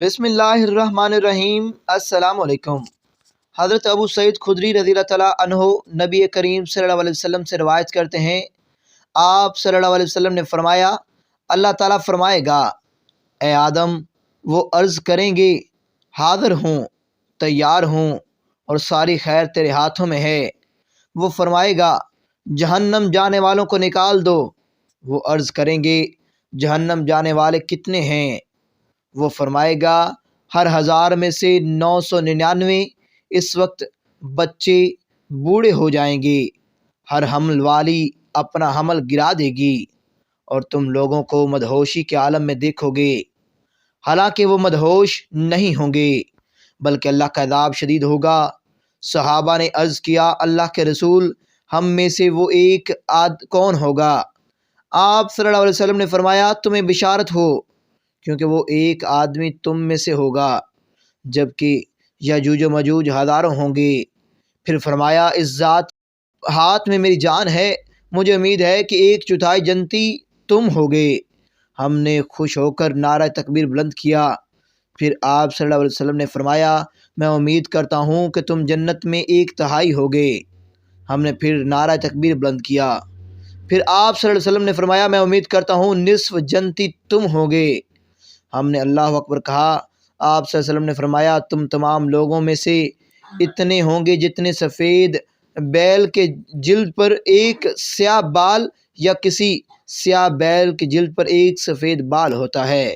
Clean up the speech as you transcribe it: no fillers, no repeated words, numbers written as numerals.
بسم اللہ الرحمن الرحیم۔ السلام علیکم۔ حضرت ابو سعید خدری رضی اللہ تعالیٰ عنہ نبی کریم صلی اللہ علیہ وسلم سے روایت کرتے ہیں، آپ صلی اللہ علیہ وسلم نے فرمایا، اللہ تعالیٰ فرمائے گا، اے آدم، وہ عرض کریں گے، حاضر ہوں، تیار ہوں، اور ساری خیر تیرے ہاتھوں میں ہے۔ وہ فرمائے گا، جہنم جانے والوں کو نکال دو۔ وہ عرض کریں گے، جہنم جانے والے کتنے ہیں؟ وہ فرمائے گا، ہر 1000 میں سے 999۔ اس وقت بچے بوڑھے ہو جائیں گے، ہر حمل والی اپنا حمل گرا دے گی، اور تم لوگوں کو مدہوشی کے عالم میں دیکھو گے، حالانکہ وہ مدہوش نہیں ہوں گے بلکہ اللہ کا عذاب شدید ہوگا۔ صحابہ نے عرض کیا، اللہ کے رسول، ہم میں سے وہ ایک کون ہوگا؟ آپ صلی اللہ علیہ وسلم نے فرمایا، تمہیں بشارت ہو، کیونکہ وہ ایک آدمی تم میں سے ہوگا، جبکہ یاجوج و ماجوج ہزاروں ہوں گے۔ پھر فرمایا، اس ذات ہاتھ میں میری جان ہے، مجھے امید ہے کہ 1/4 جنتی تم ہوگے۔ ہم نے خوش ہو کر نعرہ تکبیر بلند کیا۔ پھر آپ صلی اللہ علیہ وسلم نے فرمایا، میں امید کرتا ہوں کہ تم جنت میں 1/3 ہوگے۔ ہم نے پھر نعرہ تکبیر بلند کیا۔ پھر آپ صلی اللہ علیہ وسلم نے فرمایا، میں امید کرتا ہوں نصف جنتی تم ہوگے۔ ہم نے اللہ اکبر کہا۔ آپ صلی اللہ علیہ وسلم نے فرمایا، تم تمام لوگوں میں سے اتنے ہوں گے جتنے سفید بیل کے جلد پر ایک سیاہ بال یا کسی سیاہ بیل کی جلد پر ایک سفید بال ہوتا ہے۔